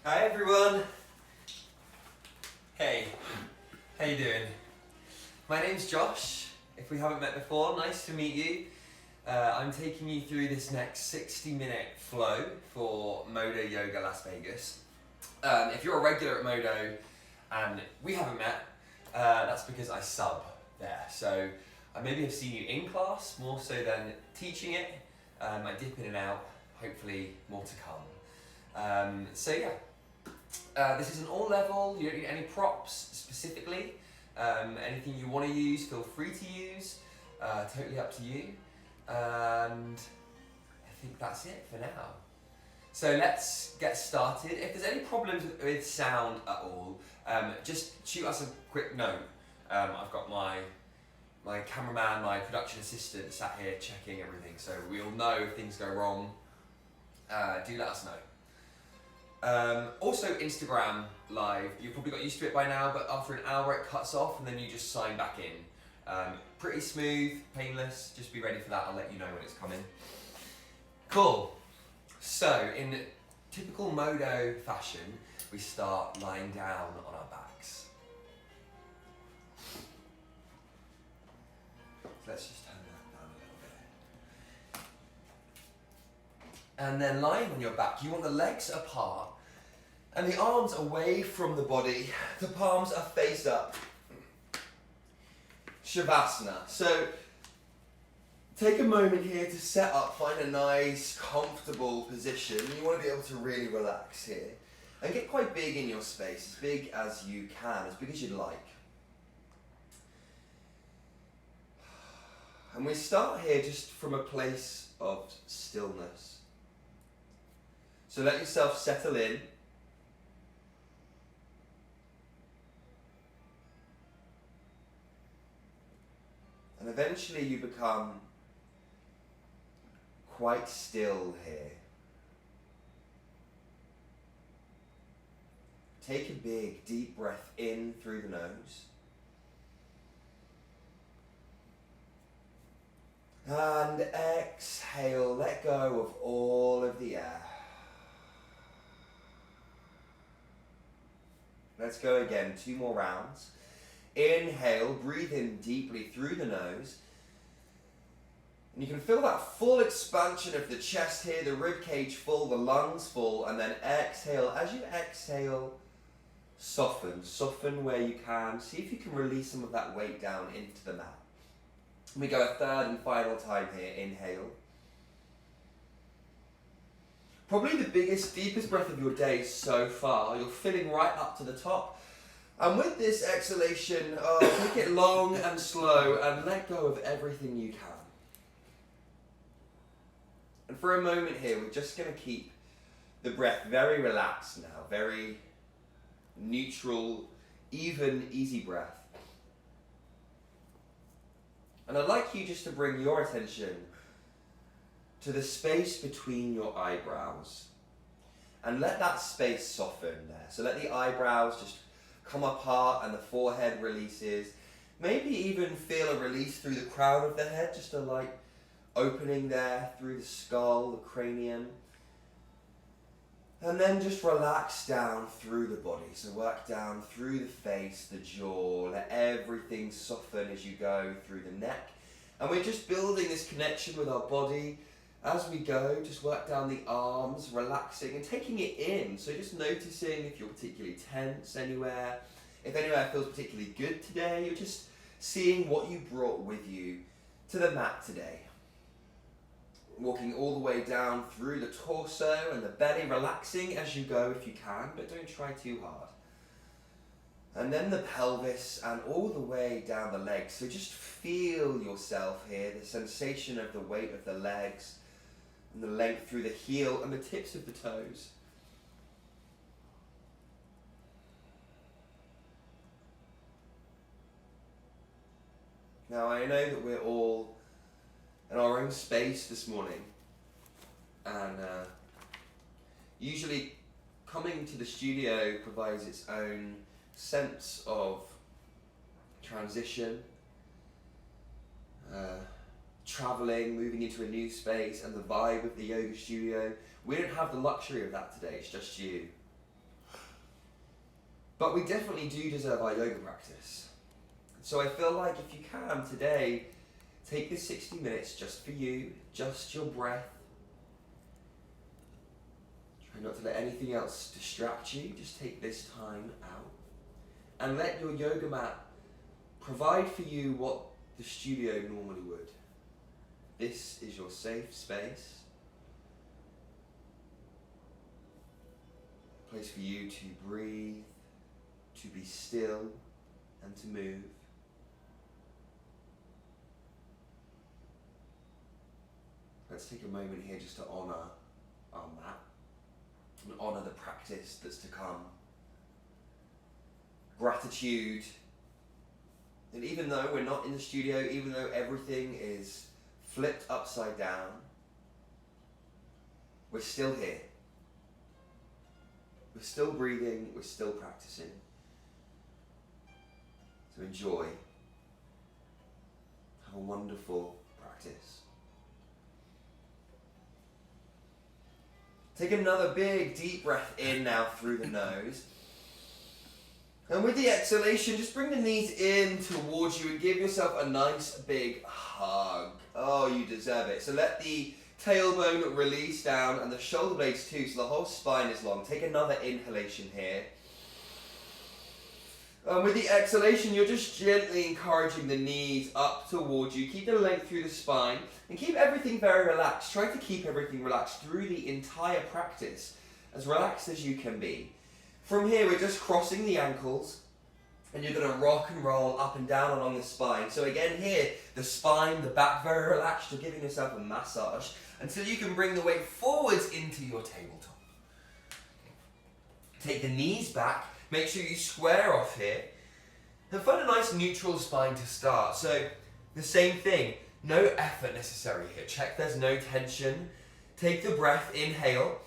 Hi everyone. Hey, how you doing? My name's Josh. If we haven't met before, nice to meet you. I'm taking you through this next 60-minute flow for Modo Yoga Las Vegas. If you're a regular at Modo and we haven't met, that's because I sub there. So I maybe have seen you in class more so than teaching it. I dip in and out, hopefully more to come. This is an all level, you don't need any props specifically. Anything you want to use, feel free to use, totally up to you. And I think that's it for now. So let's get started. If there's any problems with sound at all, just shoot us a quick note. I've got my cameraman, my production assistant sat here checking everything, so we'll know if things go wrong. Do let us know. Also Instagram live, you've probably got used to it by now, but after an hour it cuts off and then you just sign back in. Pretty smooth, painless, just be ready for that, I'll let you know when it's coming. Cool. So in typical Modo fashion, we start lying down on our backs. So let's just turn that down a little bit. And then lying on your back, you want the legs apart and the arms away from the body. The palms are face up. Shavasana. So take a moment here to set up, find a nice, comfortable position. You want to be able to really relax here. And get quite big in your space, as big as you can, as big as you'd like. And we start here just from a place of stillness. So let yourself settle in. And eventually you become quite still here. Take a big, deep breath in through the nose. And exhale, let go of all of the air. Let's go again, 2 more rounds. Inhale, breathe in deeply through the nose. And you can feel that full expansion of the chest here, the rib cage full, the lungs full, and then exhale. As you exhale, soften where you can. See if you can release some of that weight down into the mat. We go a third and final time here, inhale. Probably the biggest, deepest breath of your day so far. You're filling right up to the top. And with this exhalation, take it long and slow and let go of everything you can. And for a moment here, we're just going to keep the breath very relaxed now, very neutral, even, easy breath. And I'd like you just to bring your attention to the space between your eyebrows. And let that space soften there. So let the eyebrows just come apart and the forehead releases. Maybe even feel a release through the crown of the head, just a light opening there through the skull, the cranium. And then just relax down through the body. So work down through the face, the jaw, let everything soften as you go through the neck. And we're just building this connection with our body as we go. Just work down the arms, relaxing and taking it in. So just noticing if you're particularly tense anywhere, if anywhere feels particularly good today. You're just seeing what you brought with you to the mat today. Walking all the way down through the torso and the belly, relaxing as you go if you can, but don't try too hard. And then the pelvis and all the way down the legs. So just feel yourself here, the sensation of the weight of the legs and the length through the heel and the tips of the toes. Now I know that we're all in our own space this morning, and usually coming to the studio provides its own sense of transition, traveling, moving into a new space, and the vibe of the yoga studio. We don't have the luxury of that today, it's just you. But we definitely do deserve our yoga practice. So I feel like if you can today, take this 60 minutes just for you, just your breath. Try not to let anything else distract you, just take this time out. And let your yoga mat provide for you what the studio normally would. This is your safe space. A place for you to breathe, to be still, and to move. Let's take a moment here just to honour our mat and honour the practice that's to come. Gratitude. And even though we're not in the studio, even though everything is flipped upside down, we're still here. We're still breathing, we're still practicing. So enjoy. Have a wonderful practice. Take another big deep breath in now through the nose. And with the exhalation, just bring the knees in towards you and give yourself a nice big hug. Oh, you deserve it. So let the tailbone release down and the shoulder blades too, so the whole spine is long. Take another inhalation here. And with the exhalation, you're just gently encouraging the knees up towards you. Keep the length through the spine and keep everything very relaxed. Try to keep everything relaxed through the entire practice, as relaxed as you can be. From here, we're just crossing the ankles and you're going to rock and roll up and down along the spine. So again here, the spine, the back very relaxed. You're giving yourself a massage until you can bring the weight forwards into your tabletop. Take the knees back. Make sure you square off here and find a nice neutral spine to start. So the same thing, no effort necessary here. Check there's no tension. Take the breath, inhale.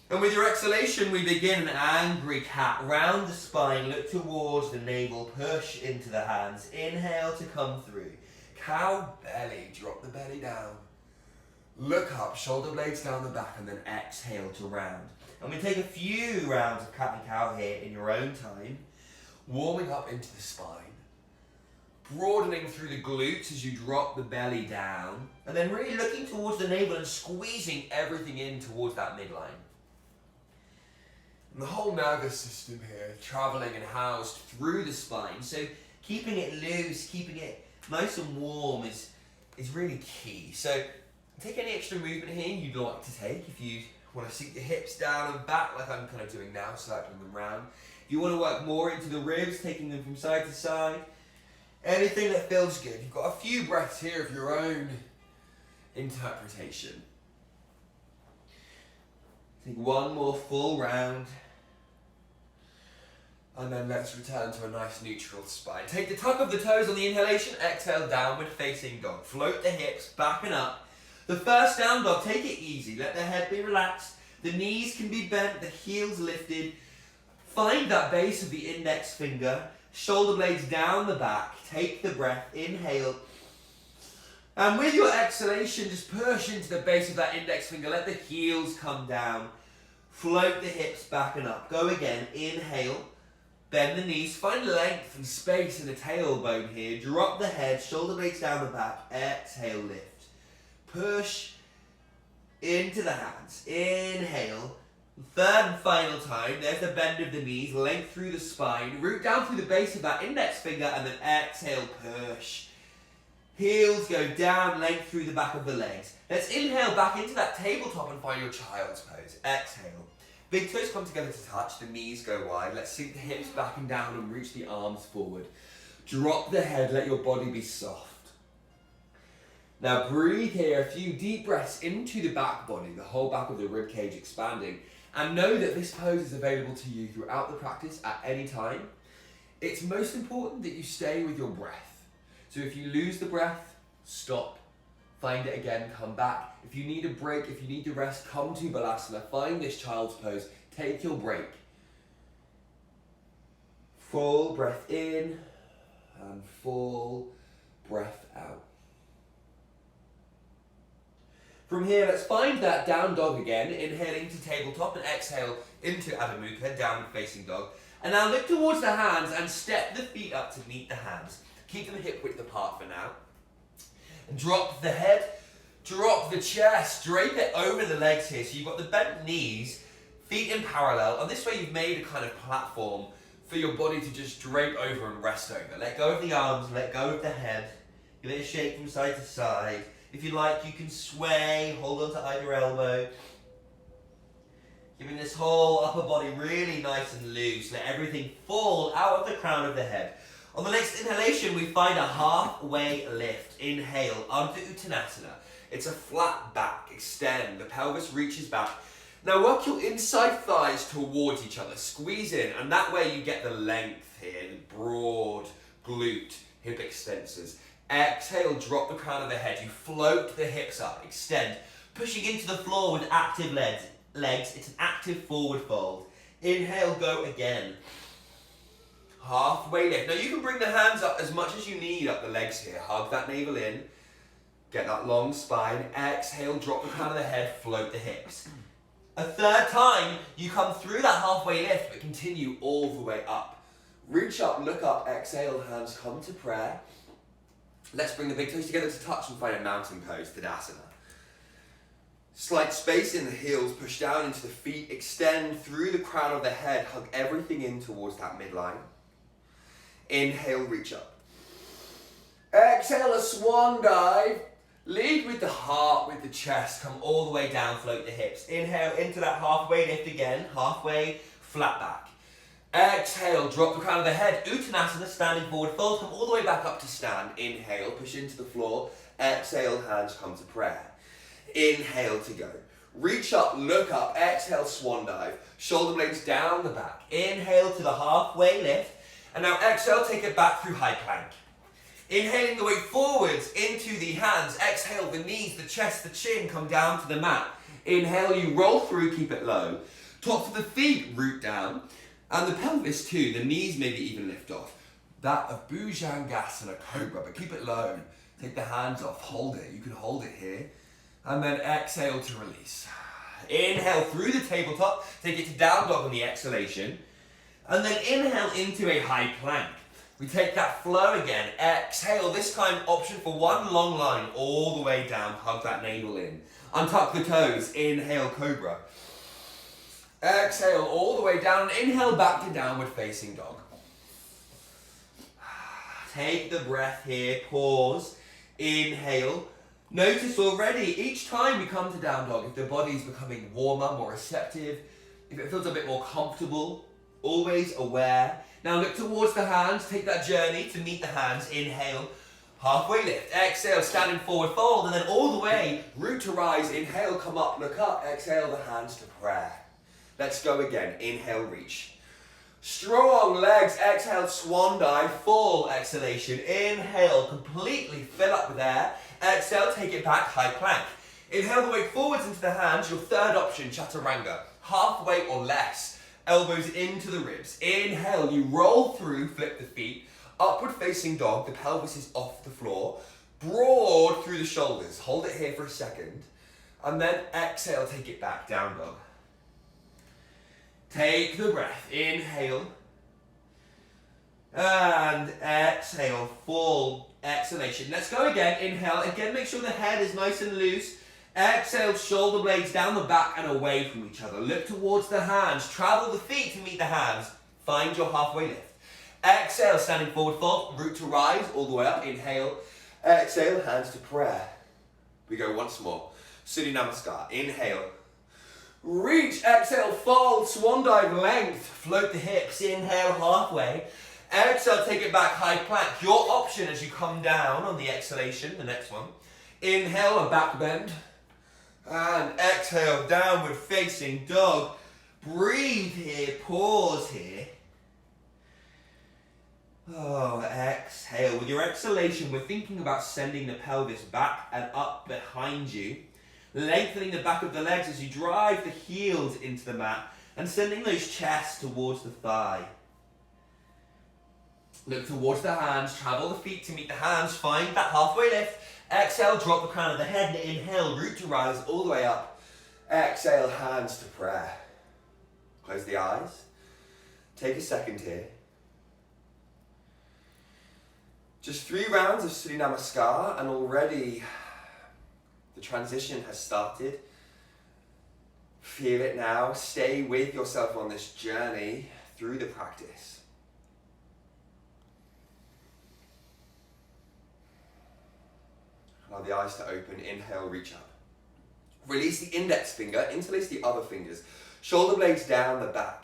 And with your exhalation, we begin an angry cat. Round the spine, look towards the navel, push into the hands. Inhale to come through. Cow belly, drop the belly down. Look up, shoulder blades down the back, and then exhale to round. And we take a few rounds of cat and cow here in your own time, warming up into the spine, broadening through the glutes as you drop the belly down, and then really looking towards the navel and squeezing everything in towards that midline. And the whole nervous system here, traveling and housed through the spine, so keeping it loose, keeping it nice and warm is really key. So take any extra movement here you'd like to take. If you want to sink the hips down and back like I'm kind of doing now, circling them round. If you want to work more into the ribs, taking them from side to side, anything that feels good. You've got a few breaths here of your own interpretation. Take one more full round. And then let's return to a nice neutral spine. Take the tuck of the toes on the inhalation, exhale, downward facing dog. Float the hips back and up. The first down dog, take it easy. Let the head be relaxed. The knees can be bent, the heels lifted. Find that base of the index finger. Shoulder blades down the back. Take the breath, inhale. And with your exhalation, just push into the base of that index finger. Let the heels come down. Float the hips back and up. Go again, inhale. Bend the knees, find length and space in the tailbone here. Drop the head, shoulder blades down the back. Exhale, lift. Push into the hands. Inhale. Third and final time. There's the bend of the knees. Length through the spine. Root down through the base of that index finger and then exhale, push. Heels go down, length through the back of the legs. Let's inhale back into that tabletop and find your child's pose. Exhale. Big toes come together to touch. The knees go wide. Let's sink the hips back and down and reach the arms forward. Drop the head. Let your body be soft. Now breathe here, a few deep breaths into the back body, the whole back of the rib cage expanding. And know that this pose is available to you throughout the practice at any time. It's most important that you stay with your breath. So if you lose the breath, stop, find it again, come back. If you need a break, if you need to rest, come to Balasana, find this child's pose, take your break. Full breath in and full breath out. From here, let's find that down dog again, inhaling to tabletop and exhale into Adho Mukha, downward facing dog. And now look towards the hands and step the feet up to meet the hands. Keep them hip width apart for now. And drop the head, drop the chest, drape it over the legs here. So you've got the bent knees, feet in parallel, and this way you've made a kind of platform for your body to just drape over and rest over. Let go of the arms, let go of the head. Give it a shake from side to side. If you like, you can sway, hold on to either elbow. Giving this whole upper body really nice and loose. Let everything fall out of the crown of the head. On the next inhalation, we find a halfway lift. Inhale, Ardha Uttanasana. It's a flat back, extend, the pelvis reaches back. Now work your inside thighs towards each other, squeeze in, and that way you get the length here, the broad glute, hip extensors. Exhale, drop the crown of the head, you float the hips up, extend, pushing into the floor with active legs. It's an active forward fold. Inhale, go again. Halfway lift. Now you can bring the hands up as much as you need up the legs here. Hug that navel in. Get that long spine. Exhale, drop the crown of the head, float the hips. A third time, you come through that halfway lift, but continue all the way up. Reach up, look up, exhale, hands come to prayer. Let's bring the big toes together to touch and find a mountain pose, Tadasana. Slight space in the heels, push down into the feet, extend through the crown of the head, hug everything in towards that midline. Inhale, reach up. Exhale, a swan dive. Lead with the heart, with the chest, come all the way down, float the hips. Inhale into that halfway lift again, halfway flat back. Exhale, drop the crown of the head, Uttanasana, standing forward fold, come all the way back up to stand. Inhale, push into the floor. Exhale, hands come to prayer. Inhale to go. Reach up, look up, exhale, swan dive. Shoulder blades down the back. Inhale to the halfway lift. And now exhale, take it back through high plank. Inhaling the weight forwards into the hands. Exhale, the knees, the chest, the chin come down to the mat. Inhale, you roll through, keep it low. Tops of the feet root down. And the pelvis too, the knees maybe even lift off. That of Bhujangasana Cobra, but keep it low. Take the hands off, hold it. You can hold it here. And then exhale to release. Inhale through the tabletop, take it to down dog on the exhalation. And then inhale into a high plank. We take that flow again. Exhale, this time option for one long line all the way down. Hug that navel in. Untuck the toes. Inhale, cobra. Exhale all the way down. Inhale back to downward facing dog. Take the breath here. Pause. Inhale. Notice already, each time we come to down dog, if the body's becoming warmer, more receptive, if it feels a bit more comfortable, always aware. Now look towards the hands, take that journey to meet the hands. Inhale, halfway lift. Exhale, standing forward fold, and then all the way, root to rise. Inhale, come up, look up. Exhale, the hands to prayer. Let's go again. Inhale, reach. Strong legs. Exhale, swan dive, full exhalation. Inhale, completely fill up with air. Exhale, take it back, high plank. Inhale the weight forwards into the hands, your third option, chaturanga. Halfway or less, elbows into the ribs. Inhale, you roll through, flip the feet. Upward facing dog, the pelvis is off the floor. Broad through the shoulders. Hold it here for a second. And then exhale, take it back, down dog. Take the breath, inhale. And exhale, full exhalation. Let's go again. Inhale. Again, make sure the head is nice and loose. Exhale, shoulder blades down the back and away from each other. Look towards the hands. Travel the feet to meet the hands. Find your halfway lift. Exhale, standing forward fold. Root to rise all the way up. Inhale. Exhale, hands to prayer. We go once more. Surya Namaskar. Inhale. Reach. Exhale, fold. Swan dive length. Float the hips. Inhale, halfway. Exhale, take it back, high plank. Your option as you come down on the exhalation, the next one. Inhale, a back bend. And exhale, downward facing dog. Breathe here, pause here. Oh, exhale. With your exhalation, we're thinking about sending the pelvis back and up behind you. Lengthening the back of the legs as you drive the heels into the mat and sending those chests towards the thigh. Look towards the hands, travel the feet to meet the hands, find that halfway lift. Exhale, drop the crown of the head, and inhale, root to rise all the way up. Exhale, hands to prayer. Close the eyes. Take a second here. Just 3 rounds of Surya Namaskar and already the transition has started. Feel it now. Stay with yourself on this journey through the practice. Allow the eyes to open. Inhale, reach up. Release the index finger, interlace the other fingers. Shoulder blades down the back.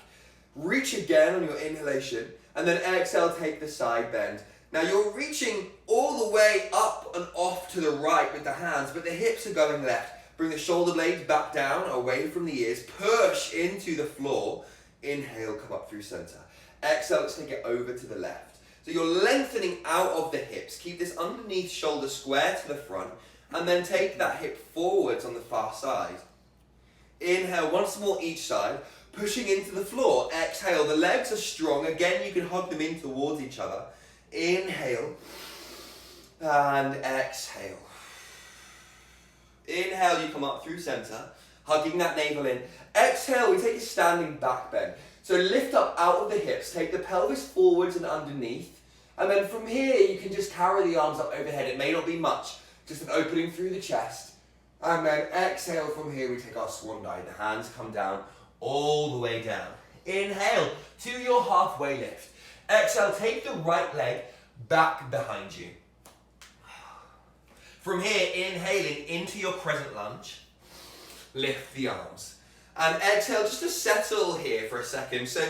Reach again on your inhalation, and then exhale, take the side bend. Now you're reaching all the way up and off to the right with the hands, but the hips are going left. Bring the shoulder blades back down, away from the ears. Push into the floor. Inhale, come up through center. Exhale, let's take it over to the left. So you're lengthening out of the hips. Keep this underneath shoulder square to the front, and then take that hip forwards on the far side. Inhale, once more each side. Pushing into the floor. Exhale, the legs are strong. Again, you can hug them in towards each other. Inhale and exhale. Inhale, you come up through center, hugging that navel in. Exhale, we take a standing back bend. So lift up out of the hips, take the pelvis forwards and underneath. And then from here, you can just carry the arms up overhead. It may not be much, just an opening through the chest. And then exhale from here, we take our swan dive. The hands come down all the way down. Inhale to your halfway lift. Exhale, take the right leg back behind you. From here, inhaling into your crescent lunge. Lift the arms. And exhale just to settle here for a second. So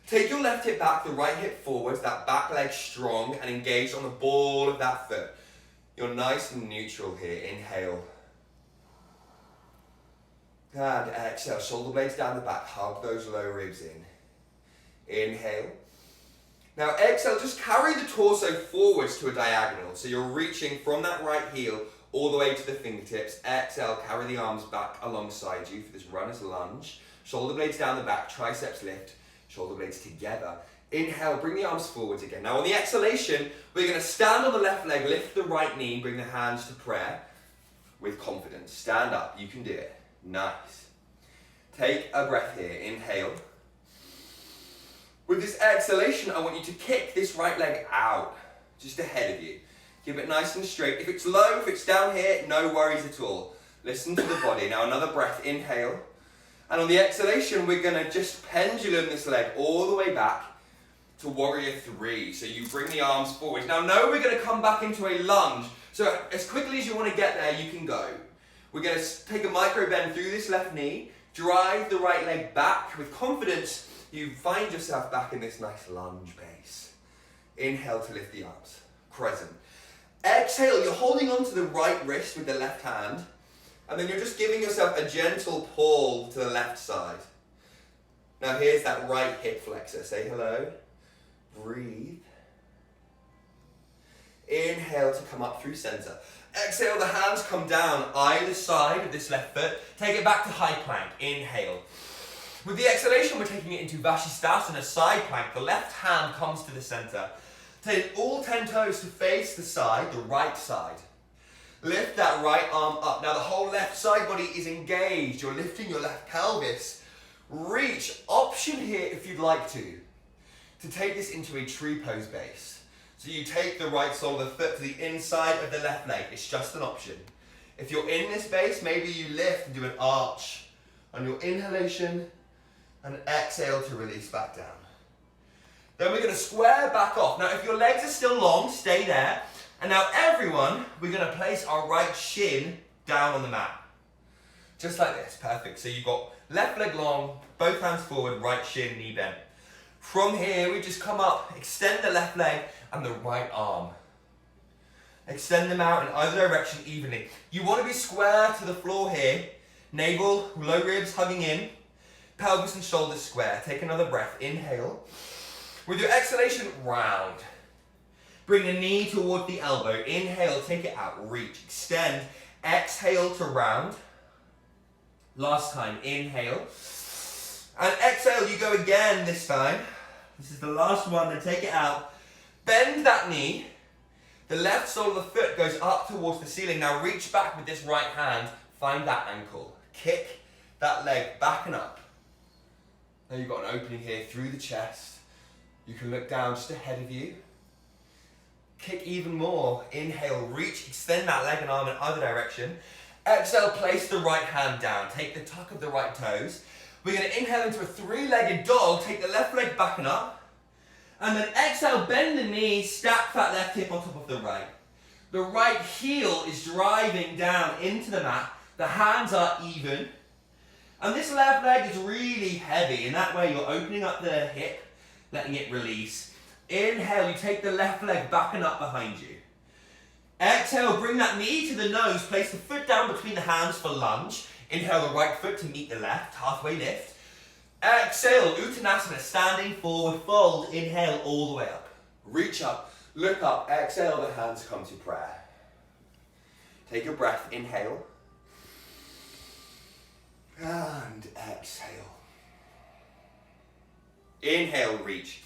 take your left hip back, the right hip forwards, that back leg strong and engaged on the ball of that foot. You're nice and neutral here. Inhale. And exhale, shoulder blades down the back, hug those low ribs in. Inhale. Now exhale, just carry the torso forwards to a diagonal. So you're reaching from that right heel all the way to the fingertips. Exhale, carry the arms back alongside you for this runner's lunge. Shoulder blades down the back, triceps lift, shoulder blades together. Inhale, bring the arms forwards again. Now on the exhalation, we're going to stand on the left leg, lift the right knee, bring the hands to prayer with confidence. Stand up, you can do it. Nice. Take a breath here. Inhale. With this exhalation, I want you to kick this right leg out, just ahead of you. Keep it nice and straight. If it's low, if it's down here, no worries at all. Listen to the body. Now another breath. Inhale. And on the exhalation, we're going to just pendulum this leg all the way back to warrior 3. So you bring the arms forward. Now know we're going to come back into a lunge. So as quickly as you want to get there, you can go. We're going to take a micro bend through this left knee, drive the right leg back with confidence. You find yourself back in this nice lunge base. Inhale to lift the arms, crescent. Exhale, you're holding on to the right wrist with the left hand, and then you're just giving yourself a gentle pull to the left side. Now here's that right hip flexor. Say hello. Breathe. Inhale to come up through center. Exhale, the hands come down either side of this left foot. Take it back to high plank. Inhale. With the exhalation, we're taking it into Vashisthasana, side plank. The left hand comes to the center. Take all 10 toes to face the side, the right side. Lift that right arm up. Now the whole left side body is engaged. You're lifting your left pelvis. Reach. Option here if you'd like to take this into a tree pose base. So you take the right sole of the foot to the inside of the left leg. It's just an option. If you're in this base, maybe you lift and do an arch on your inhalation and exhale to release back down. Then we're going to square back off. Now if your legs are still long, stay there. And now everyone, we're going to place our right shin down on the mat. Just like this, perfect. So you've got left leg long, both hands forward, right shin, knee bent. From here, we just come up, extend the left leg and the right arm. Extend them out in either direction evenly. You want to be square to the floor here. Navel, low ribs hugging in. Pelvis and shoulders square. Take another breath. Inhale. With your exhalation, round. Bring the knee toward the elbow. Inhale, take it out, reach, extend. Exhale to round. Last time, inhale. And exhale, you go again this time. This is the last one, then take it out. Bend that knee. The left sole of the foot goes up towards the ceiling. Now reach back with this right hand. Find that ankle. Kick that leg back and up. Now you've got an opening here through the chest. You can look down just ahead of you. Kick even more. Inhale, reach, extend that leg and arm in either direction. Exhale, place the right hand down. Take the tuck of the right toes. We're going to inhale into a three-legged dog. Take the left leg back and up. And then exhale, bend the knee, stack that left hip on top of the right. The right heel is driving down into the mat. The hands are even. And this left leg is really heavy. In that way, you're opening up the hip, letting it release. Inhale, you take the left leg back and up behind you. Exhale, bring that knee to the nose. Place the foot down between the hands for lunge. Inhale the right foot to meet the left, halfway lift. Exhale, Uttanasana, standing forward, fold. Inhale all the way up. Reach up, look up, exhale, the hands come to prayer. Take a breath, inhale. And exhale. Inhale, reach.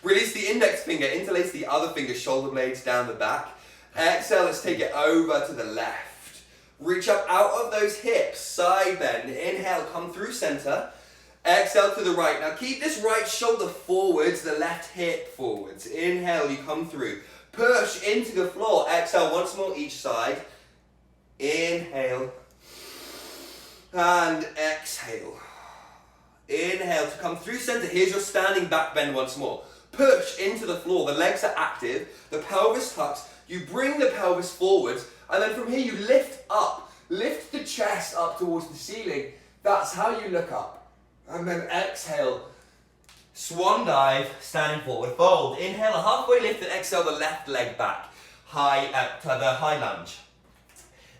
Release the index finger, interlace the other finger, shoulder blades down the back. Exhale, let's take it over to the left. Reach up out of those hips, side bend. Inhale, come through center. Exhale to the right. Now keep this right shoulder forwards, the left hip forwards. Inhale, you come through. Push into the floor. Exhale once more each side. Inhale. And exhale. Inhale to come through center. Here's your standing back bend once more. Push into the floor. The legs are active. The pelvis tucks. You bring the pelvis forwards. And then from here you lift up. Lift the chest up towards the ceiling. That's how you look up. And then exhale. Swan dive, standing forward, fold. Inhale a halfway lift and exhale the left leg back. High to the high lunge.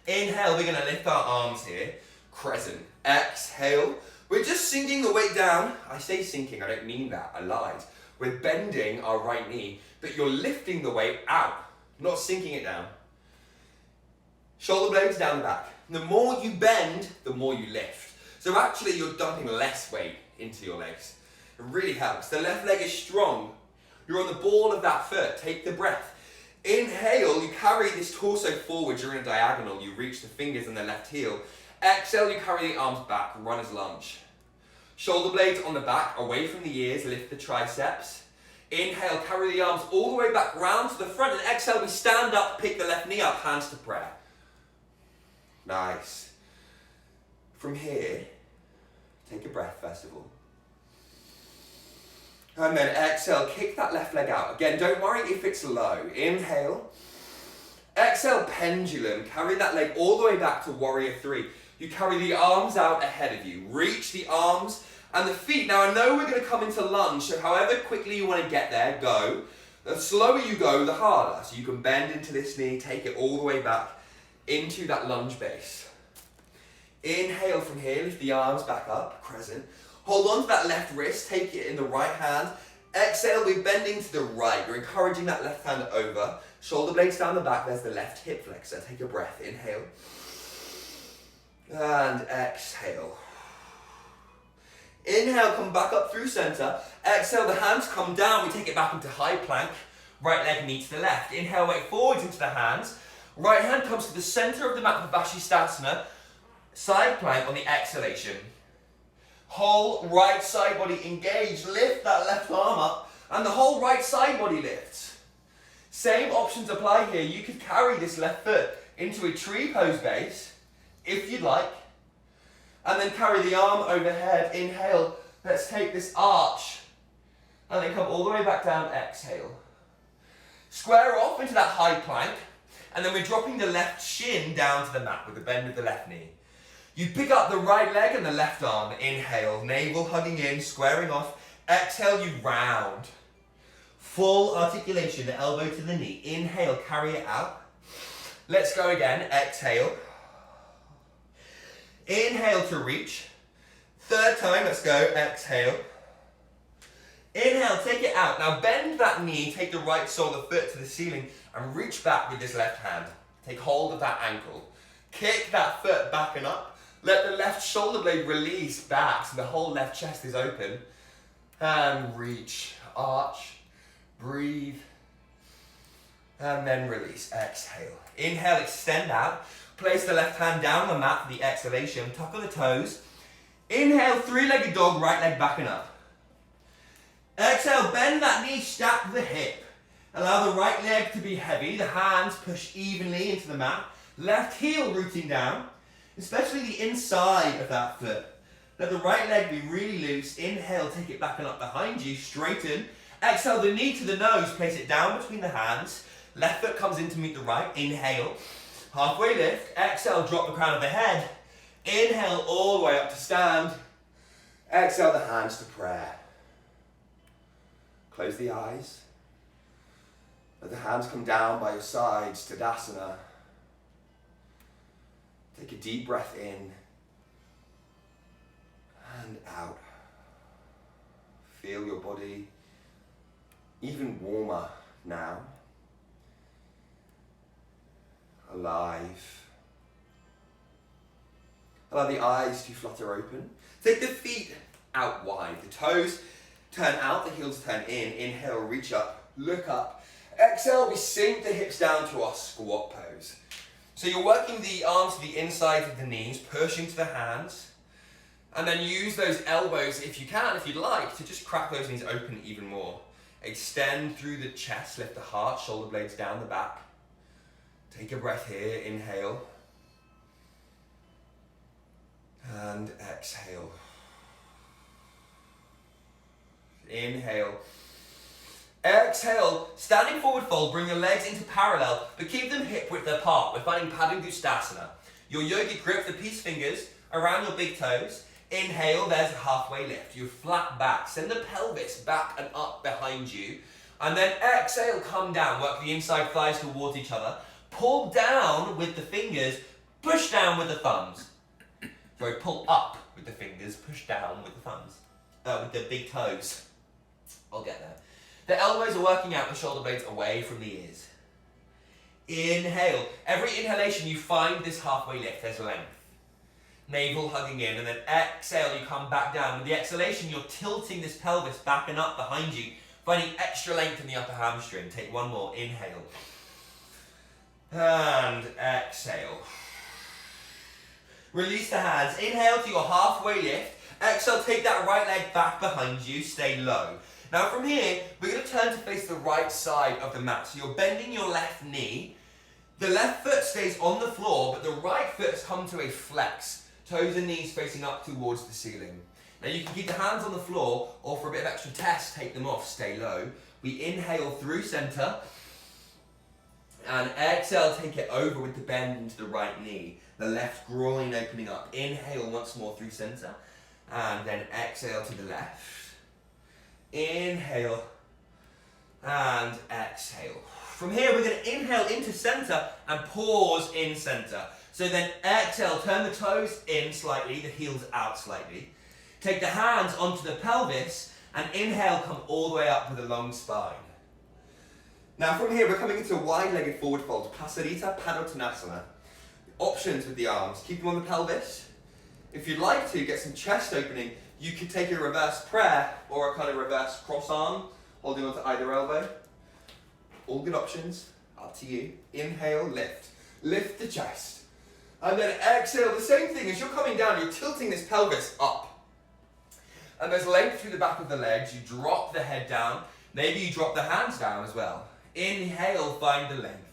Inhale, we're going to lift our arms here. Crescent. Exhale. We're just sinking the weight down. I say sinking, I don't mean that, I lied. We're bending our right knee, but you're lifting the weight out, not sinking it down. Shoulder blades down the back. The more you bend, the more you lift. So actually you're dumping less weight into your legs. It really helps. The left leg is strong. You're on the ball of that foot. Take the breath. Inhale, you carry this torso forward. You're in a diagonal. You reach the fingers on the left heel. Exhale, you carry the arms back. Runner's lunge. Shoulder blades on the back, away from the ears. Lift the triceps. Inhale, carry the arms all the way back round to the front. And exhale, we stand up, pick the left knee up, hands to prayer. Nice. From here, take a breath first of all. And then exhale, kick that left leg out. Again, don't worry if it's low. Inhale. Exhale, pendulum. Carry that leg all the way back to warrior three. You carry the arms out ahead of you. Reach the arms and the feet. Now I know we're going to come into lunge, so however quickly you want to get there, go. The slower you go, the harder. So you can bend into this knee, take it all the way back into that lunge base. Inhale from here, lift the arms back up, crescent. Hold on to that left wrist, take it in the right hand. Exhale, we're bending to the right. You're encouraging that left hand over. Shoulder blades down the back, there's the left hip flexor. Take a breath, inhale. And exhale. Inhale, come back up through center. Exhale, the hands come down. We take it back into high plank. Right leg meets the left. Inhale, weight forwards into the hands. Right hand comes to the center of the mat for Vashisthasana. Side plank on the exhalation. Whole right side body engaged. Lift that left arm up and the whole right side body lifts. Same options apply here. You could carry this left foot into a tree pose base if you'd like. And then carry the arm overhead. Inhale. Let's take this arch. And then come all the way back down. Exhale. Square off into that high plank. And then we're dropping the left shin down to the mat with the bend of the left knee. You pick up the right leg and the left arm. Inhale, navel hugging in, squaring off. Exhale, you round. Full articulation, the elbow to the knee. Inhale, carry it out. Let's go again. Exhale. Inhale to reach. Third time, let's go. Exhale. Inhale, take it out. Now bend that knee, take the right sole of the foot to the ceiling and reach back with this left hand. Take hold of that ankle. Kick that foot back and up. Let the left shoulder blade release back so the whole left chest is open. And reach, arch, breathe, and then release. Exhale. Inhale, extend out. Place the left hand down on the mat for the exhalation. Tuck of the toes. Inhale, three-legged dog, right leg back and up. Exhale, bend that knee, stack the hip. Allow the right leg to be heavy, the hands push evenly into the mat. Left heel rooting down, especially the inside of that foot. Let the right leg be really loose. Inhale, take it back and up behind you, straighten. Exhale, the knee to the nose, place it down between the hands. Left foot comes in to meet the right. Inhale, halfway lift. Exhale, drop the crown of the head. Inhale, all the way up to stand. Exhale, the hands to prayer. Close the eyes. Let the hands come down by your sides, Tadasana. Take a deep breath in and out. Feel your body even warmer now. Alive. Allow the eyes to flutter open. Take the feet out wide. The toes turn out, the heels turn in. Inhale, reach up, look up. Exhale, we sink the hips down to our squat pose. So you're working the arms to the inside of the knees, pushing to the hands, and then use those elbows if you can, if you'd like, to just crack those knees open even more. Extend through the chest, lift the heart, shoulder blades down the back. Take a breath here, inhale. And exhale. Inhale. Exhale, standing forward fold, bring your legs into parallel, but keep them hip width apart. We're finding Padangusthasana. Your yogic grip, the peace fingers around your big toes. Inhale, there's a halfway lift. You're flat back. Send the pelvis back and up behind you. And then exhale, come down. Work the inside thighs towards each other. Pull down with the fingers, push down with the thumbs. Sorry, pull up with the fingers, push down with the thumbs. With the big toes. I'll get there. The elbows are working out the shoulder blades away from the ears. Inhale. Every inhalation you find this halfway lift, there's length. Navel hugging in, and then exhale, you come back down. With the exhalation, you're tilting this pelvis back and up behind you, finding extra length in the upper hamstring. Take one more. Inhale. And exhale. Release the hands. Inhale to your halfway lift. Exhale, take that right leg back behind you. Stay low. Now from here, we're going to turn to face the right side of the mat. So you're bending your left knee. The left foot stays on the floor, but the right foot has come to a flex. Toes and knees facing up towards the ceiling. Now you can keep the hands on the floor, or for a bit of extra test, take them off, stay low. We inhale through center, and exhale, take it over with the bend into the right knee. The left groin opening up. Inhale once more through center, and then exhale to the left. Inhale, and exhale. From here, we're going to inhale into center and pause in center. So then exhale, turn the toes in slightly, the heels out slightly. Take the hands onto the pelvis, and inhale, come all the way up with a long spine. Now from here, we're coming into a wide-legged forward fold, Pasarita Padottanasana. Options with the arms, keep them on the pelvis. If you'd like to, get some chest opening, you could take a reverse prayer or a kind of reverse cross arm, holding onto either elbow. All good options, up to you. Inhale, lift. Lift the chest. And then exhale, the same thing. As you're coming down, you're tilting this pelvis up. And there's length through the back of the legs. You drop the head down. Maybe you drop the hands down as well. Inhale, find the length.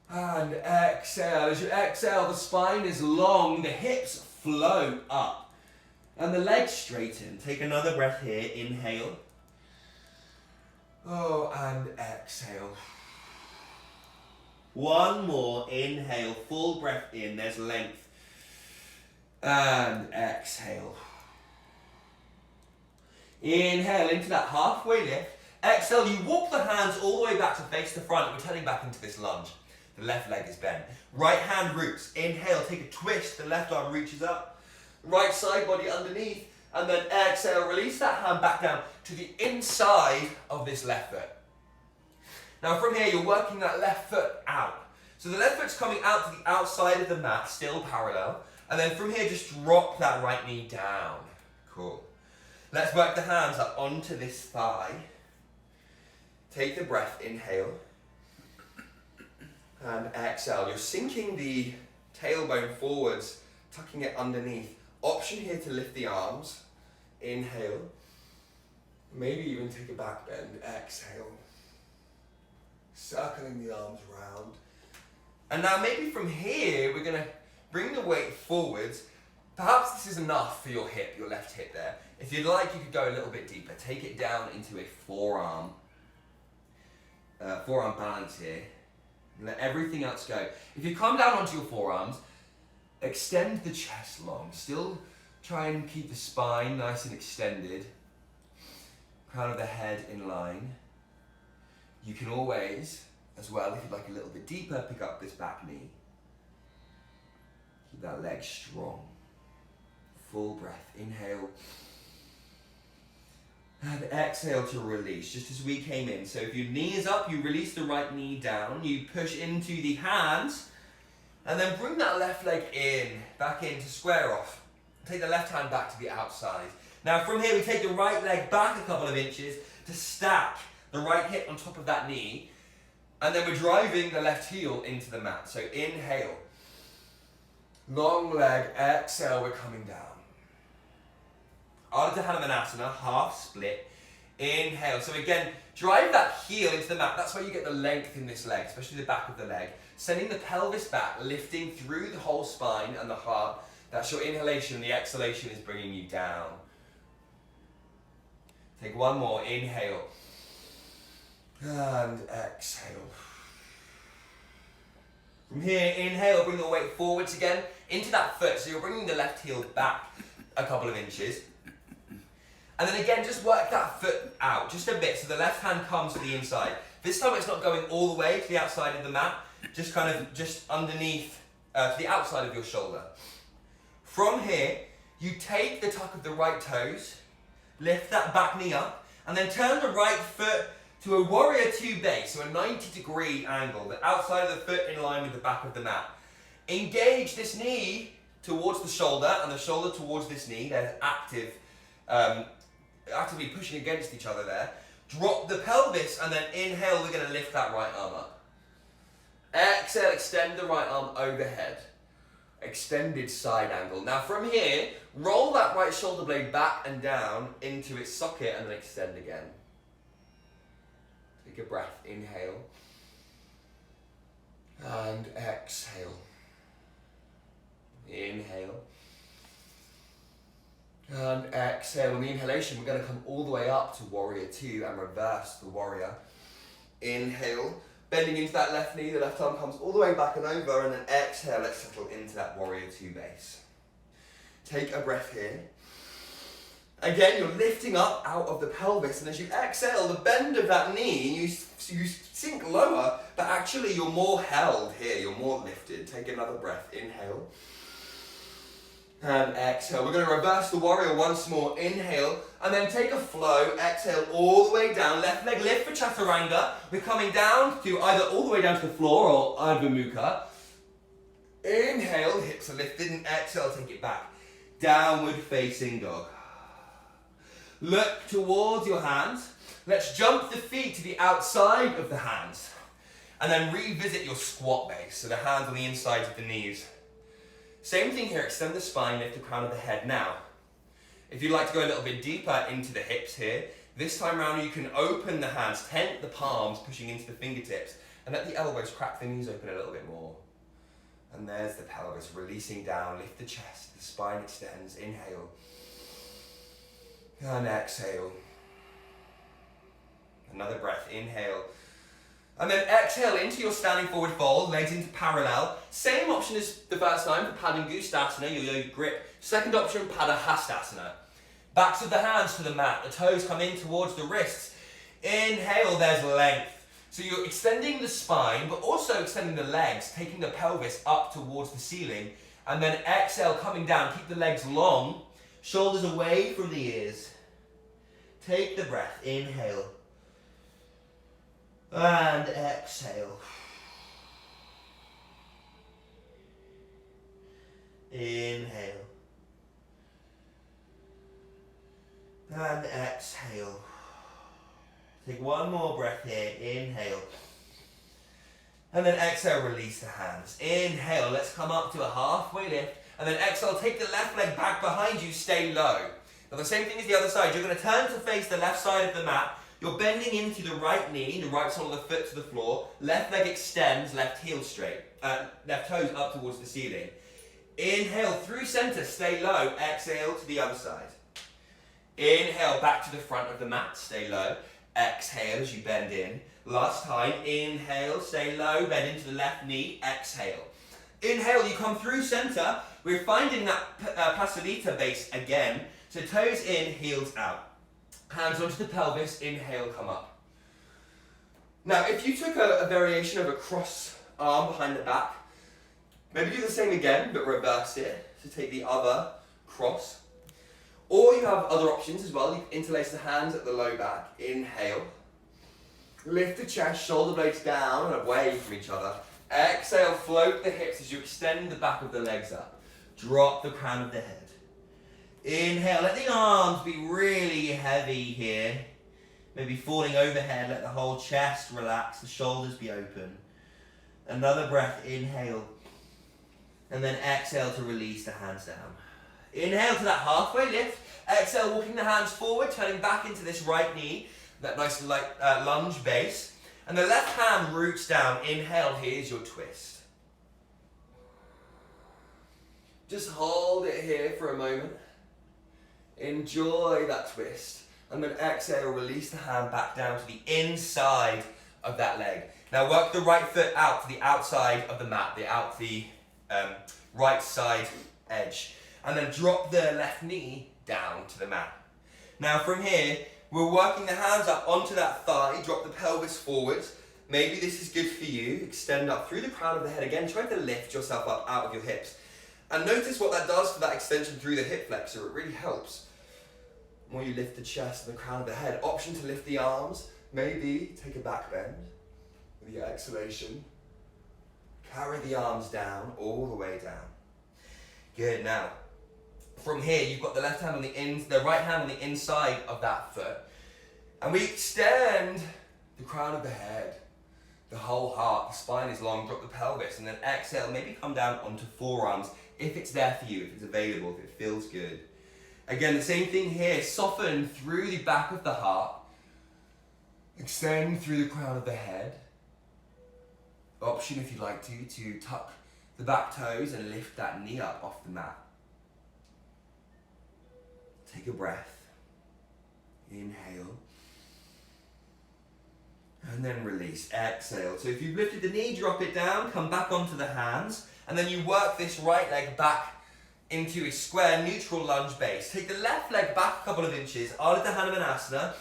And exhale. As you exhale, the spine is long. The hips float up. And the legs straighten. Take another breath here. Inhale. Oh, and exhale. One more. Inhale. Full breath in. There's length. And exhale. Inhale into that halfway lift. Exhale. You walk the hands all the way back to face the front. We're turning back into this lunge. The left leg is bent. Right hand roots. Inhale. Take a twist. The left arm reaches up. Right side body underneath, and then exhale, release that hand back down to the inside of this left foot. Now from here, you're working that left foot out. So the left foot's coming out to the outside of the mat, still parallel, and then from here, just drop that right knee down. Cool. Let's work the hands up onto this thigh. Take the breath, inhale, and exhale. You're sinking the tailbone forwards, tucking it underneath. Option here to lift the arms. Inhale. Maybe even take a back bend. Exhale. Circling the arms round. And now maybe from here, we're going to bring the weight forwards. Perhaps this is enough for your hip, your left hip there. If you'd like, you could go a little bit deeper. Take it down into a forearm balance here. And let everything else go. If you come down onto your forearms, extend the chest long. Still try and keep the spine nice and extended. Crown of the head in line. You can always, as well, if you'd like a little bit deeper, pick up this back knee. Keep that leg strong. Full breath. Inhale. And exhale to release, just as we came in. So if your knee is up, you release the right knee down. You push into the hands. And then bring that left leg in, back in to square off. Take the left hand back to the outside. Now from here, we take the right leg back a couple of inches to stack the right hip on top of that knee. And then we're driving the left heel into the mat. So inhale. Long leg, exhale, we're coming down. Ardha Hanumanasana, half split. Inhale. So again, drive that heel into the mat. That's where you get the length in this leg, especially the back of the leg. Sending the pelvis back, lifting through the whole spine and the heart. That's your inhalation. The exhalation is bringing you down. Take one more. Inhale. And exhale. From here, inhale, bring the weight forwards again into that foot. So you're bringing the left heel back a couple of inches. And then again, just work that foot out just a bit so the left hand comes to the inside. This time it's not going all the way to the outside of the mat, just kind of just underneath, to the outside of your shoulder. From here, you take the tuck of the right toes, lift that back knee up, and then turn the right foot to a warrior two base, so a 90-degree angle, the outside of the foot in line with the back of the mat. Engage this knee towards the shoulder and the shoulder towards this knee. There's actively pushing against each other there. Drop the pelvis and then inhale, we're going to lift that right arm up. Exhale, extend the right arm overhead. Extended side angle. Now from here, roll that right shoulder blade back and down into its socket and then extend again. Take a breath, inhale. And exhale. Inhale. And exhale. On the inhalation, we're going to come all the way up to warrior two and reverse the warrior. Inhale. Bending into that left knee, the left arm comes all the way back and over, and then exhale, let's settle into that warrior two base. Take a breath here. Again, you're lifting up out of the pelvis, and as you exhale, the bend of that knee, you sink lower, but actually you're more held here, you're more lifted. Take another breath, inhale. And exhale. We're going to reverse the warrior once more. Inhale. And then take a flow. Exhale all the way down. Left leg lift for chaturanga. We're coming down to either all the way down to the floor or Ardha Mukha. Inhale. Hips are lifted. And exhale. Take it back. Downward facing dog. Look towards your hands. Let's jump the feet to the outside of the hands. And then revisit your squat base. So the hands on the insides of the knees. Same thing here, extend the spine, lift the crown of the head. Now, if you'd like to go a little bit deeper into the hips here, this time around you can open the hands, tent the palms, pushing into the fingertips, and let the elbows crack the knees open a little bit more. And there's the pelvis, releasing down, lift the chest, the spine extends, inhale. And exhale. Another breath, inhale. And then exhale into your standing forward fold, legs into parallel. Same option as the first time for Padangusthasana, your yogic grip. Second option, Padahastasana. Backs of the hands to the mat, the toes come in towards the wrists. Inhale, there's length. So you're extending the spine, but also extending the legs, taking the pelvis up towards the ceiling. And then exhale, coming down, keep the legs long, shoulders away from the ears. Take the breath, inhale. And exhale. Inhale. And exhale. Take one more breath here. Inhale. And then exhale, release the hands. Inhale, let's come up to a halfway lift. And then exhale, take the left leg back behind you, stay low. Now the same thing as the other side. You're going to turn to face the left side of the mat. You're bending into the right knee, the right sole of the foot to the floor. Left leg extends, left heel straight. Left toes up towards the ceiling. Inhale through center, stay low. Exhale to the other side. Inhale back to the front of the mat, stay low. Exhale as you bend in. Last time, inhale, stay low, bend into the left knee, exhale. Inhale, you come through center. We're finding that Passalita base again. So toes in, heels out. Hands onto the pelvis, inhale, come up. Now, if you took a variation of a cross arm behind the back, maybe do the same again, but reverse it. So take the other cross. Or you have other options as well. You can interlace the hands at the low back. Inhale. Lift the chest, shoulder blades down and away from each other. Exhale, float the hips as you extend the back of the legs up. Drop the crown of the head. Inhale, let the arms be really heavy here. Maybe falling overhead, let the whole chest relax, the shoulders be open. Another breath, inhale. And then exhale to release the hands down. Inhale to that halfway lift. Exhale, walking the hands forward, turning back into this right knee. That nice light lunge base. And the left hand roots down. Inhale, here's your twist. Just hold it here for a moment. Enjoy that twist. And then exhale, release the hand back down to the inside of that leg. Now work the right foot out to the outside of the mat, the right side edge. And then drop the left knee down to the mat. Now from here, we're working the hands up onto that thigh, drop the pelvis forwards. Maybe this is good for you. Extend up through the crown of the head. Again, try to lift yourself up out of your hips. And notice what that does for that extension through the hip flexor. It really helps. The more you lift the chest and the crown of the head. Option to lift the arms. Maybe take a back bend with your exhalation. Carry the arms down, all the way down. Good, now. From here, you've got the left hand on the right hand on the inside of that foot. And we extend the crown of the head, the whole heart, the spine is long, drop the pelvis, and then exhale, maybe come down onto forearms if it's there for you, if it's available, if it feels good. Again, the same thing here, soften through the back of the heart, extend through the crown of the head. Option, if you'd like to tuck the back toes and lift that knee up off the mat. Take a breath. Inhale. And then release. Exhale. So if you've lifted the knee, drop it down, come back onto the hands, and then you work this right leg back into a square neutral lunge base. Take the left leg back a couple of inches, Ardha Hanumanasana.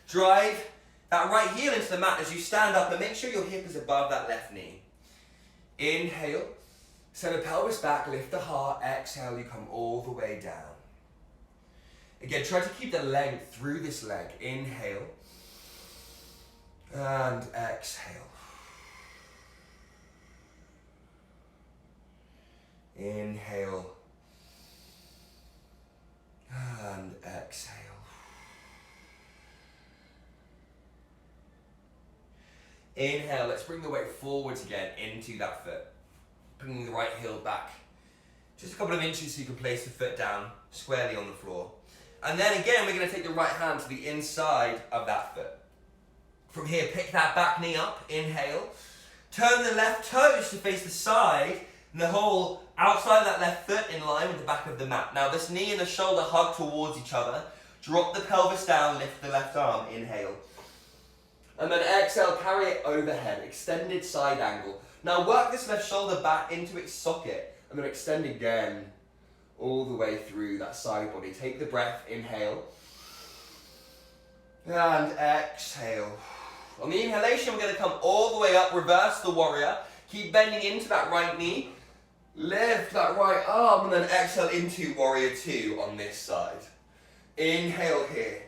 Drive that right heel into the mat as you stand up and make sure your hip is above that left knee. Inhale. Send the pelvis back, lift the heart. Exhale, you come all the way down. Again, try to keep the length through this leg. Inhale. And exhale. Inhale. And exhale. Inhale, let's bring the weight forwards again into that foot. Bringing the right heel back. Just a couple of inches so you can place the foot down squarely on the floor. And then again, we're going to take the right hand to the inside of that foot. From here, pick that back knee up, inhale. Turn the left toes to face the side, and the whole outside of that left foot in line with the back of the mat. Now this knee and the shoulder hug towards each other. Drop the pelvis down, lift the left arm, inhale. And then exhale, carry it overhead, extended side angle. Now work this left shoulder back into its socket, and then extend again, all the way through that side body. Take the breath, inhale. And exhale. On the inhalation, we're going to come all the way up, reverse the warrior. Keep bending into that right knee. Lift that right arm, and then exhale into warrior two on this side. Inhale here.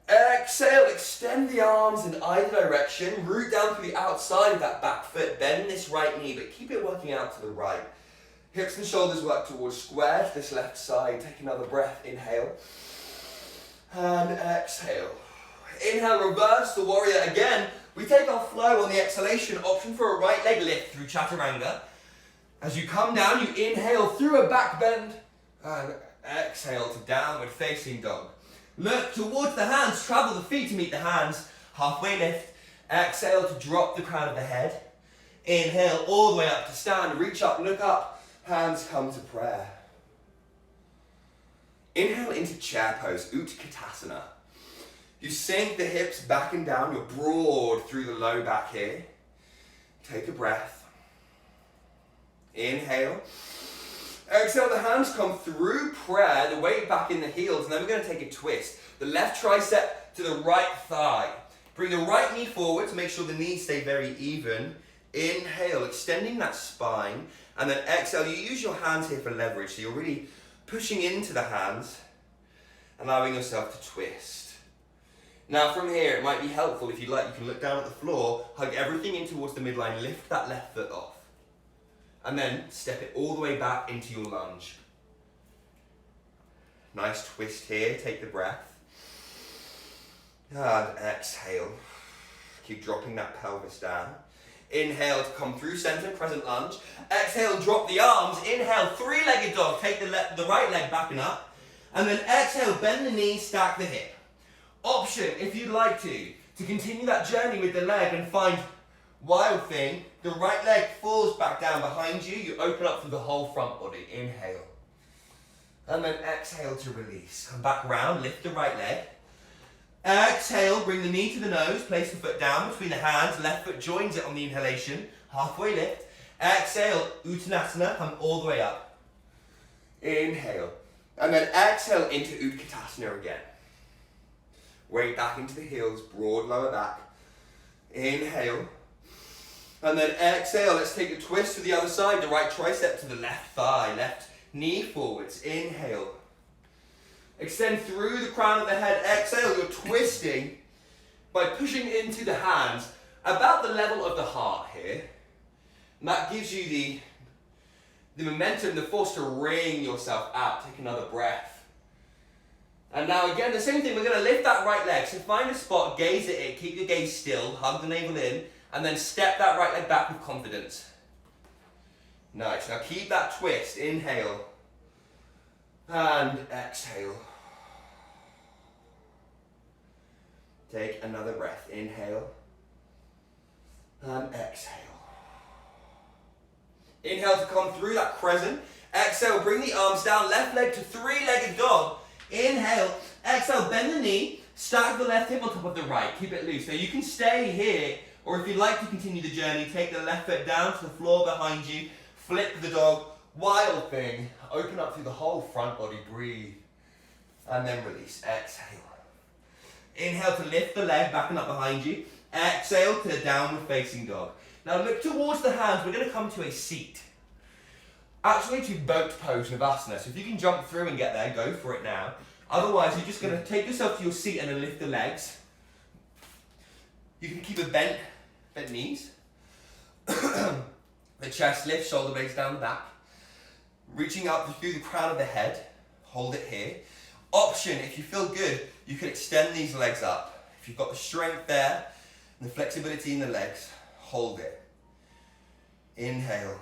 Exhale, extend the arms in either direction. Root down to the outside of that back foot. Bend this right knee, but keep it working out to the right. Hips and shoulders work towards square to this left side. Take another breath, inhale. And exhale. Inhale, reverse the warrior again. We take our flow on the exhalation, option for a right leg lift through chaturanga. As you come down, you inhale through a back bend and Exhale to downward facing dog. Look towards the hands, travel the feet to meet the hands. Halfway lift. Exhale to drop the crown of the head. Inhale all the way up to stand. Reach up, look up. Hands come to prayer. Inhale into chair pose, Utkatasana. You sink the hips back and down. You're broad through the low back here. Take a breath. Inhale. Exhale, the hands come through prayer, the weight back in the heels, and then we're going to take a twist. The left tricep to the right thigh. Bring the right knee forward to make sure the knees stay very even. Inhale, extending that spine, and then exhale. You use your hands here for leverage, so you're really pushing into the hands, allowing yourself to twist. Now from here, it might be helpful, if you like, you can look down at the floor, hug everything in towards the midline, lift that left foot off. And then step it all the way back into your lunge. Nice twist here, take the breath. And exhale. Keep dropping that pelvis down. Inhale to come through center, crescent lunge. Exhale, drop the arms. Inhale, three-legged dog. Take the right leg back and up. And then exhale, bend the knee, stack the hip. Option, if you'd like to continue that journey with the leg and find wild thing, the right leg falls back down behind you. You open up through the whole front body. Inhale. And then exhale to release. Come back round, lift the right leg. Exhale, bring the knee to the nose, place the foot down between the hands, left foot joins it on the inhalation, halfway lift. Exhale, Uttanasana, come all the way up. Inhale. And then exhale into Utkatasana again. Weight back into the heels, broad lower back. Inhale. And then exhale, let's take a twist to the other side, the right tricep to the left thigh, left knee forwards. Inhale. Extend through the crown of the head. Exhale, you're twisting by pushing into the hands about the level of the heart here. And that gives you the momentum, the force to wring yourself out. Take another breath. And now again, the same thing, we're going to lift that right leg. So find a spot, gaze at it, keep your gaze still, hug the navel in, and then step that right leg back with confidence. Nice. Now keep that twist. Inhale. And exhale. Take another breath. Inhale. And exhale. Inhale to come through that crescent. Exhale, bring the arms down. Left leg to three-legged dog. Inhale. Exhale, bend the knee. Stack the left hip on top of the right. Keep it loose. Now you can stay here, or if you'd like to continue the journey, take the left foot down to the floor behind you. Flip the dog. Wild thing. Open up through the whole front body. Breathe. And then release. Exhale. Inhale to lift the leg back and up behind you. Exhale to downward facing dog. Now look towards the hands. We're going to come to a seat. Actually to boat pose Navasana. So if you can jump through and get there, go for it now. Otherwise, you're just going to take yourself to your seat and then lift the legs. You can keep a bent knees. The chest lifts, shoulder blades down the back. Reaching up through the crown of the head. Hold it here. Option, if you feel good, you can extend these legs up. If you've got the strength there and the flexibility in the legs, hold it. Inhale.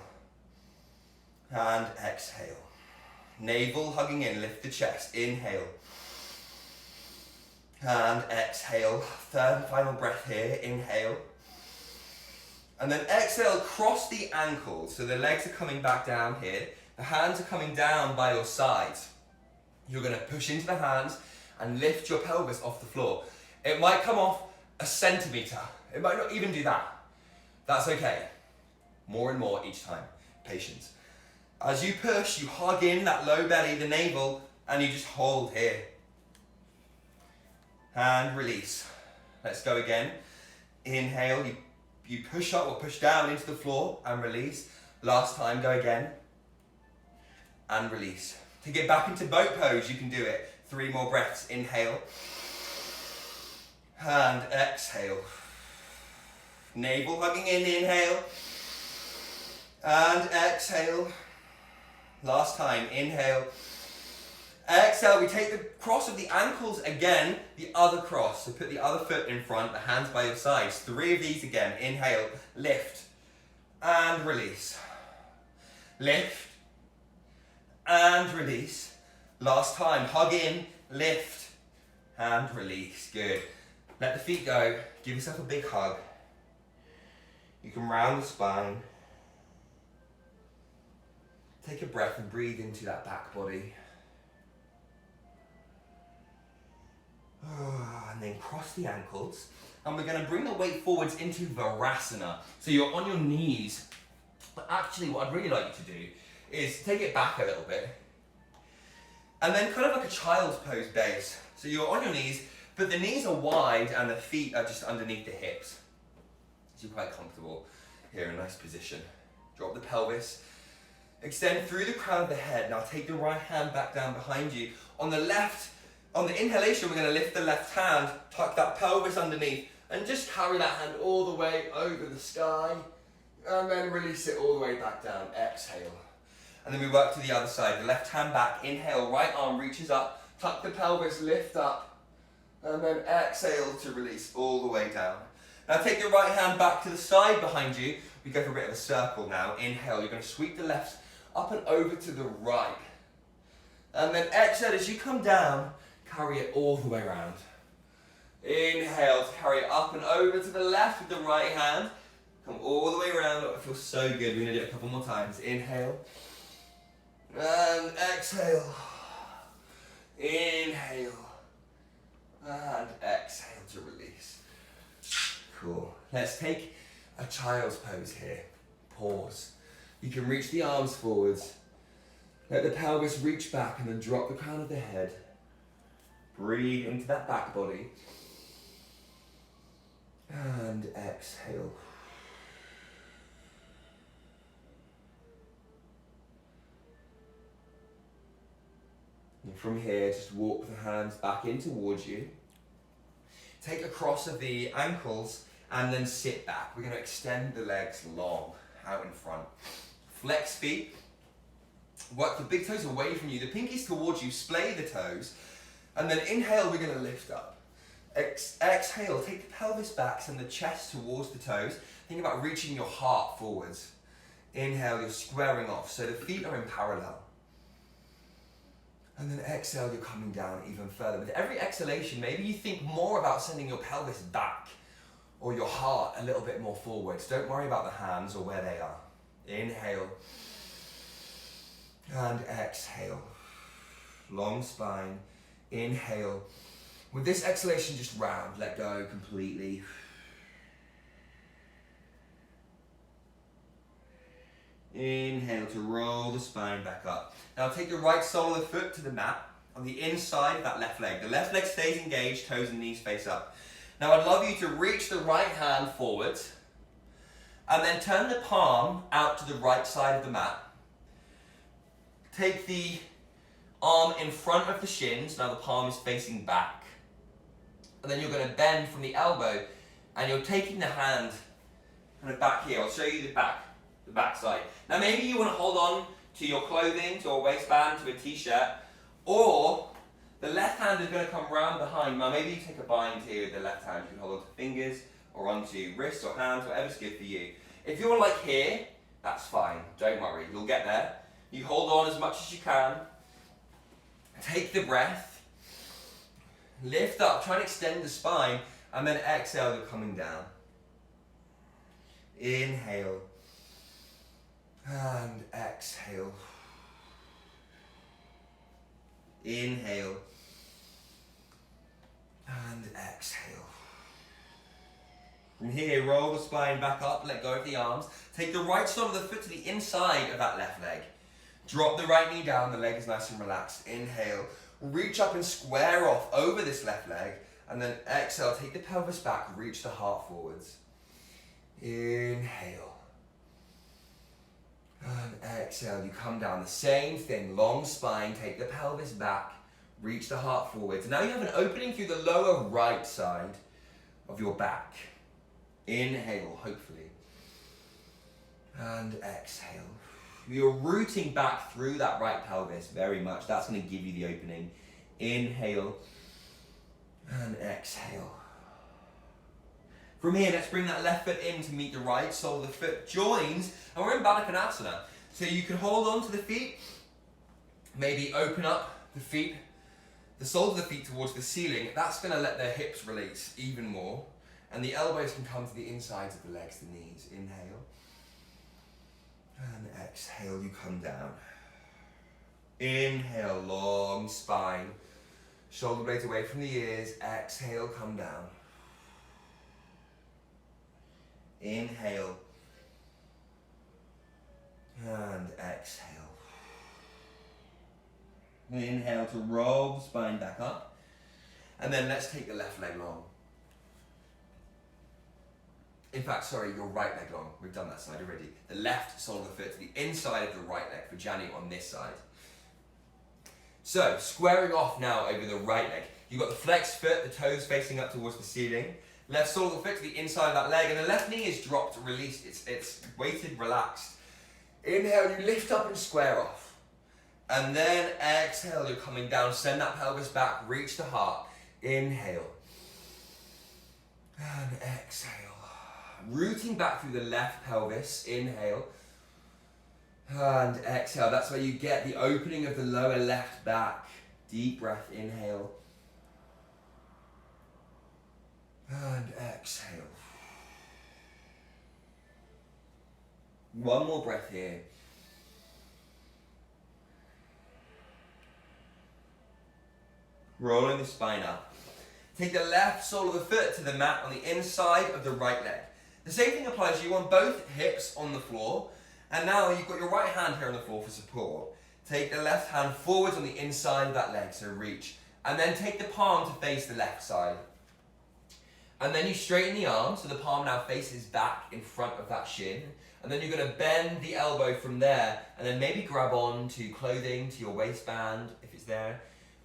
And exhale. Navel hugging in, lift the chest. Inhale. And exhale. Third and final breath here. Inhale. And then exhale, cross the ankles. So the legs are coming back down here. The hands are coming down by your sides. You're going to push into the hands and lift your pelvis off the floor. It might come off a centimetre. It might not even do that. That's okay. More and more each time. Patience. As you push, you hug in that low belly, the navel, and you just hold here. And release. Let's go again. Inhale, you push up or push down into the floor and release. Last time, go again. And release. To get back into boat pose, you can do it. 3 more breaths. Inhale. And exhale. Navel hugging in, inhale. And exhale. Last time, inhale. Exhale, we take the cross of the ankles again, the other cross. So put the other foot in front, the hands by your sides. 3 of these again. Inhale, lift, and release. Lift, and release. Last time, hug in, lift, and release. Good. Let the feet go. Give yourself a big hug. You can round the spine. Take a breath and breathe into that back body. And then cross the ankles. And we're going to bring the weight forwards into Virasana. So you're on your knees. But actually what I'd really like you to do is take it back a little bit. And then kind of like a child's pose base. So you're on your knees, but the knees are wide and the feet are just underneath the hips. So you're quite comfortable here in a nice position. Drop the pelvis. Extend through the crown of the head. Now take the right hand back down behind you. On the inhalation, we're going to lift the left hand, tuck that pelvis underneath, and just carry that hand all the way over the sky. And then release it all the way back down. Exhale. And then we work to the other side. The left hand back. Inhale, right arm reaches up. Tuck the pelvis, lift up. And then exhale to release all the way down. Now take your right hand back to the side behind you. We go for a bit of a circle now. Inhale, you're going to sweep the left up and over to the right. And then exhale as you come down, carry it all the way around. Inhale to carry it up and over to the left with the right hand. Come all the way around. Oh, it feels so good. We're going to do it a couple more times. Inhale. And exhale. Inhale. And exhale to release. Cool. Let's take a child's pose here. Pause. You can reach the arms forwards. Let the pelvis reach back and then drop the crown of the head. Breathe into that back body. And exhale. And from here, just walk the hands back in towards you. Take a cross of the ankles and then sit back. We're going to extend the legs long out in front. Flex feet. Work the big toes away from you. The pinkies towards you. Splay the toes. And then inhale, we're going to lift up. Exhale, take the pelvis back, send the chest towards the toes. Think about reaching your heart forwards. Inhale, you're squaring off. So the feet are in parallel. And then exhale, you're coming down even further. With every exhalation, maybe you think more about sending your pelvis back or your heart a little bit more forwards. Don't worry about the hands or where they are. Inhale. And exhale. Long spine. Inhale. With this exhalation, just round. Let go completely. Inhale to roll the spine back up. Now take your right sole of the foot to the mat on the inside of that left leg. The left leg stays engaged, toes and knees face up. Now I'd love you to reach the right hand forwards and then turn the palm out to the right side of the mat. Take the arm in front of the shins, now the palm is facing back. And then you're going to bend from the elbow and you're taking the hand kind of back here. I'll show you the back side. Now maybe you want to hold on to your clothing, to a waistband, to a t-shirt, or the left hand is going to come round behind. Now maybe you take a bind here with the left hand. You can hold on to fingers or onto wrists or hands, whatever's good for you. If you're like here, that's fine. Don't worry, you'll get there. You hold on as much as you can. Take the breath. Lift up, try and extend the spine, and then exhale, you're coming down. Inhale. And exhale. Inhale. And exhale. From here, roll the spine back up, let go of the arms. Take the right sole of the foot to the inside of that left leg. Drop the right knee down, the leg is nice and relaxed. Inhale. Reach up and square off over this left leg. And then exhale, take the pelvis back, reach the heart forwards. Inhale. And exhale, you come down. The same thing, long spine, take the pelvis back, reach the heart forwards. Now you have an opening through the lower right side of your back. Inhale, hopefully. And exhale. You're rooting back through that right pelvis very much. That's going to give you the opening. Inhale and exhale. From here, let's bring that left foot in to meet the right sole of the foot joins, and we're in Baddha Konasana. So you can hold on to the feet, maybe open up the soles of the feet towards the ceiling. That's going to let their hips release even more. And the elbows can come to the insides of the legs, the knees. Inhale. And exhale, you come down. Inhale, long spine. Shoulder blades away from the ears. Exhale, come down. Inhale. And exhale. Inhale to roll the spine back up. And then let's take the left leg long. In fact, sorry, your right leg long. We've done that side already. The left sole of the foot to the inside of the right leg for Jani on this side. So, squaring off now over the right leg. You've got the flexed foot, the toes facing up towards the ceiling. Left sole of the foot to the inside of that leg, and the left knee is dropped, released. It's weighted, relaxed. Inhale, you lift up and square off. And then exhale, you're coming down. Send that pelvis back, reach the heart. Inhale. And exhale. Rooting back through the left pelvis. Inhale. And exhale. That's where you get the opening of the lower left back. Deep breath. Inhale. And exhale. One more breath here. Rolling the spine up. Take the left sole of the foot to the mat on the inside of the right leg. The same thing applies to you on both hips on the floor. And now you've got your right hand here on the floor for support. Take the left hand forwards on the inside of that leg, so reach. And then take the palm to face the left side. And then you straighten the arm, so the palm now faces back in front of that shin. And then you're going to bend the elbow from there, and then maybe grab on to clothing, to your waistband, if it's there.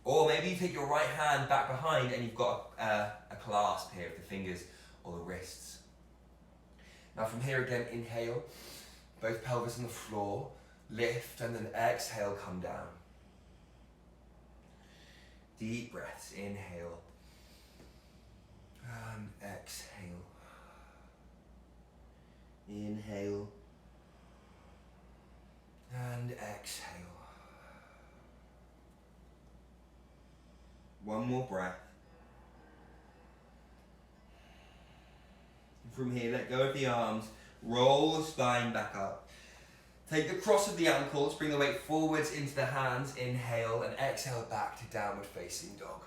Or maybe you take your right hand back behind and you've got a clasp here of the fingers or the wrists. Now from here again, inhale, both pelvis on the floor, lift, and then exhale, come down. Deep breaths, inhale, and exhale. Inhale, and exhale. One more breath. From here, let go of the arms, roll the spine back up. Take the cross of the ankles, bring the weight forwards into the hands, inhale, and exhale back to downward facing dog.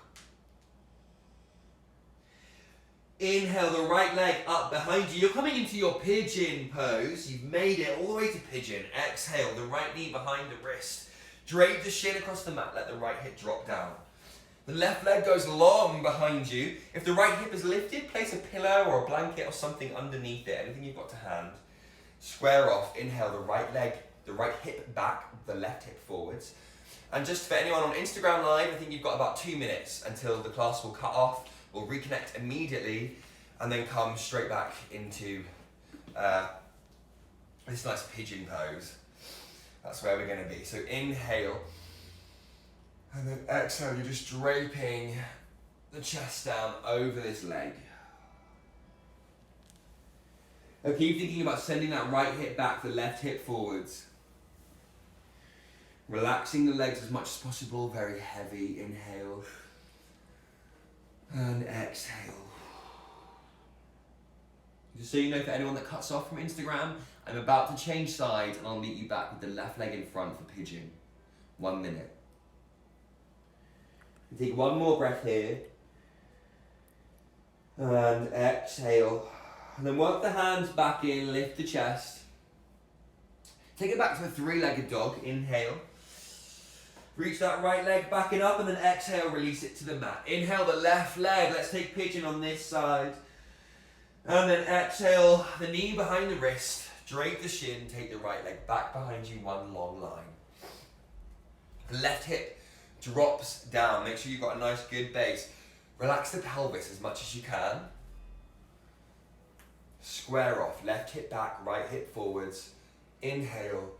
Inhale the right leg up behind you. You're coming into your pigeon pose. You've made it all the way to pigeon. Exhale, the right knee behind the wrist. Drape the shin across the mat, let the right hip drop down. The left leg goes long behind you. If the right hip is lifted, place a pillow or a blanket or something underneath it, anything you've got to hand. Square off, inhale the right leg, the right hip back, the left hip forwards. And just for anyone on Instagram Live, I think you've got about 2 minutes until the class will cut off. We'll reconnect immediately and then come straight back into this nice pigeon pose. That's where we're going to be. So inhale. And then exhale, you're just draping the chest down over this leg. Now keep thinking about sending that right hip back, the left hip forwards. Relaxing the legs as much as possible, very heavy. Inhale. And exhale. Just so you know, for anyone that cuts off from Instagram, I'm about to change sides and I'll meet you back with the left leg in front for pigeon. 1 minute. Take one more breath here. And exhale. And then work the hands back in, lift the chest. Take it back to a 3-legged dog. Inhale. Reach that right leg back and up, and then exhale, release it to the mat. Inhale the left leg. Let's take pigeon on this side. And then exhale, the knee behind the wrist. Drape the shin, take the right leg back behind you, one long line. The left hip drops down. Make sure you've got a nice good base. Relax the pelvis as much as you can. Square off, left hip back, right hip forwards. Inhale.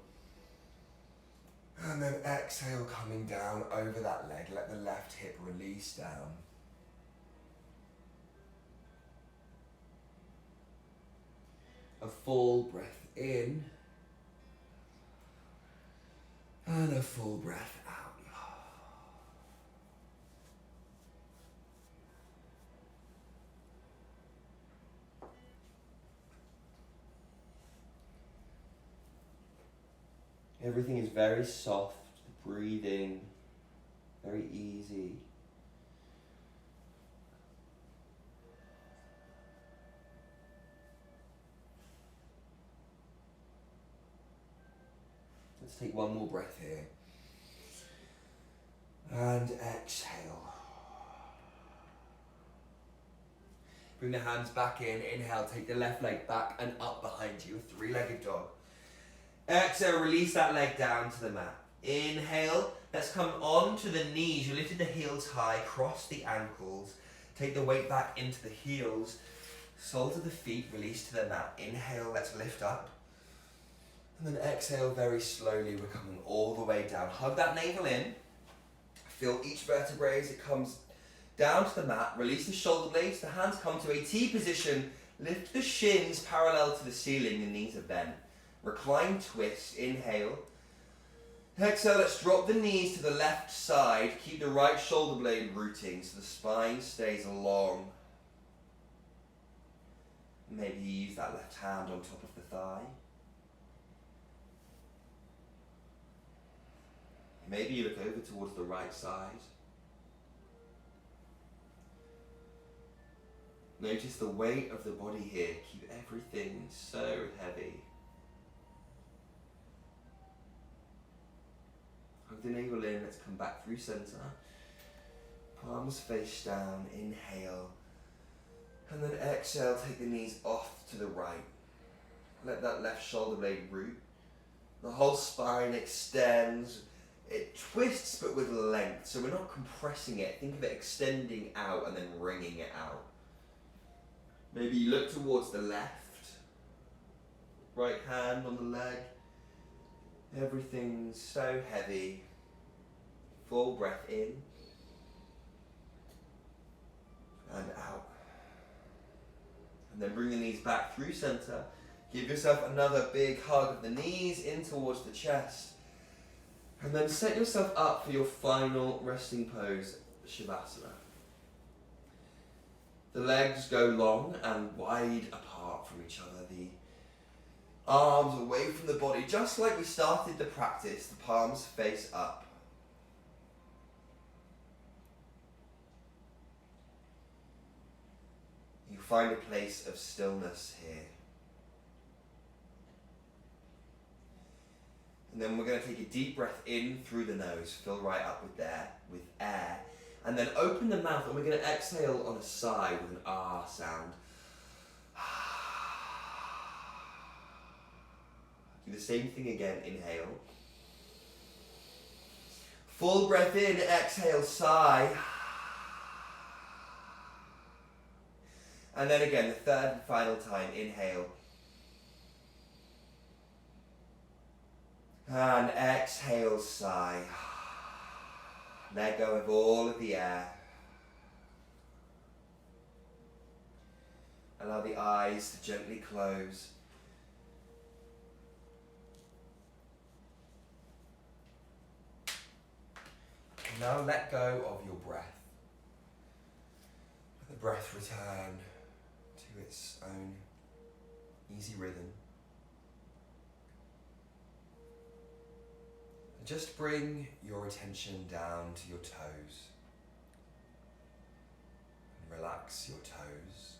And then exhale, coming down over that leg. Let the left hip release down. A full breath in. And a full breath out. Everything is very soft, breathing, very easy. Let's take one more breath here. And exhale. Bring the hands back in. Inhale, take the left leg back and up behind you, a three-legged dog. Exhale, release that leg down to the mat. Inhale, let's come on to the knees. You lifted the heels high, cross the ankles. Take the weight back into the heels. Soles of the feet, release to the mat. Inhale, let's lift up. And then exhale very slowly, we're coming all the way down. Hug that navel in. Feel each vertebrae as it comes down to the mat. Release the shoulder blades, the hands come to a T position. Lift the shins parallel to the ceiling, the knees are bent. Recline twist, inhale. Exhale, let's drop the knees to the left side. Keep the right shoulder blade rooting so the spine stays long. Maybe you use that left hand on top of the thigh. Maybe you look over towards the right side. Notice the weight of the body here. Keep everything so heavy. Hug the navel in, let's come back through center. Palms face down, inhale. And then exhale, take the knees off to the right. Let that left shoulder blade root. The whole spine extends. It twists but with length, so we're not compressing it. Think of it extending out and then wringing it out. Maybe you look towards the left. Right hand on the leg. Everything's so heavy. Full breath in. And out. And then bring the knees back through center. Give yourself another big hug of the knees in towards the chest. And then set yourself up for your final resting pose, Shavasana. The legs go long and wide apart from each other. The arms away from the body, just like we started the practice, the palms face up. You find a place of stillness here. And then we're going to take a deep breath in through the nose, fill right up with air. And then open the mouth and we're going to exhale on a sigh with an ah sound. Do the same thing again, inhale. Full breath in, exhale, sigh. And then again, the third and final time, inhale. And exhale, sigh. Let go of all of the air. Allow the eyes to gently close. And now let go of your breath. Let the breath return to its own easy rhythm. Just bring your attention down to your toes. And relax your toes.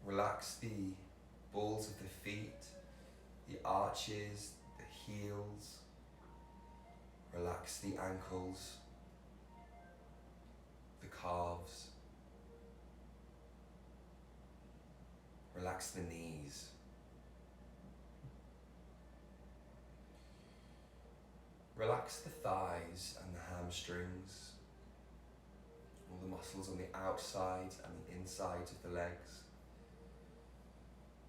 Relax the balls of the feet, the arches, the heels. Relax the ankles, the calves. Relax the knees. Relax the thighs and the hamstrings, all the muscles on the outside and the inside of the legs.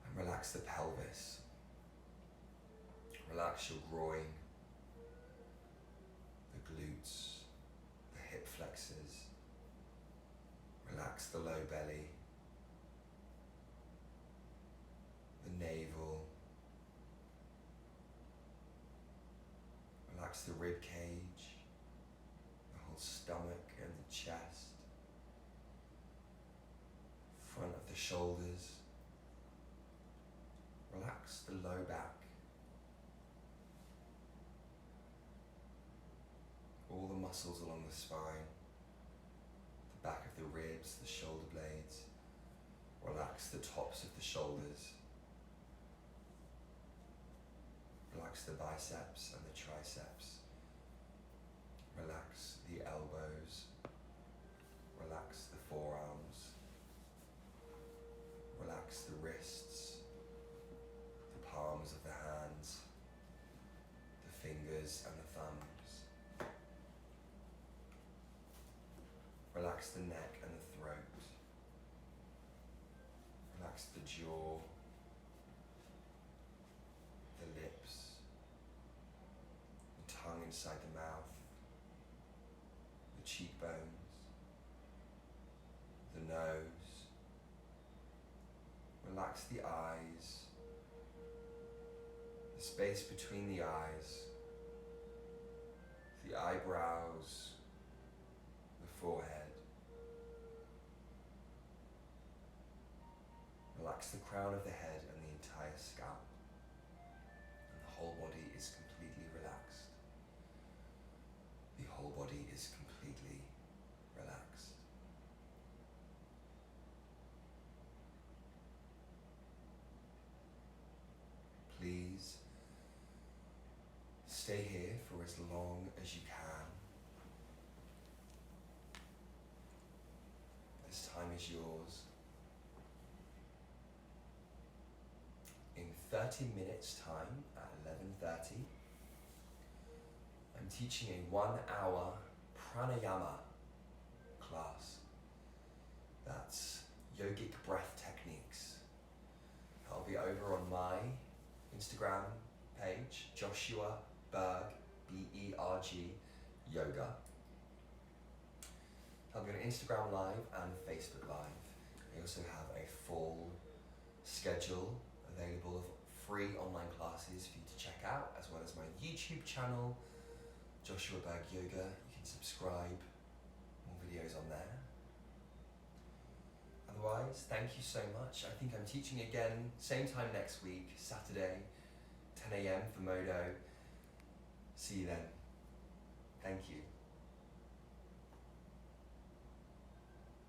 And relax the pelvis. Relax your groin, the glutes, the hip flexors. Relax the low belly, the navel. Relax the rib cage, the whole stomach and the chest, front of the shoulders, relax the low back. All the muscles along the spine, the back of the ribs, the shoulder blades. Relax the tops of the shoulders. Relax the biceps and the triceps. Relax the elbows. Relax the forearms. Relax the wrists, the palms of the hands, the fingers and the thumbs. Relax the neck and the throat. Relax the jaw, the lips, the tongue inside the mouth, the cheekbones, the nose. Relax the eyes, the space between the eyes, the eyebrows, the forehead. Relax the crown of the head and the entire scalp, and the whole body is completely relaxed. The whole body is completely relaxed. Please stay here for as long as you can. This time is yours. In 30 minutes time at 11:30, I'm teaching a 1-hour pranayama class. That's yogic breath techniques. I'll be over on my Instagram page, Joshua Berg, B-E-R-G, yoga. I'll be on Instagram Live and Facebook Live. I also have a full schedule available of free online classes for you to check out, as well as my YouTube channel, Joshua Berg Yoga. You can subscribe, more videos on there. Otherwise, thank you so much. I think I'm teaching again, same time next week, Saturday, 10 AM for Modo. See you then. Thank you.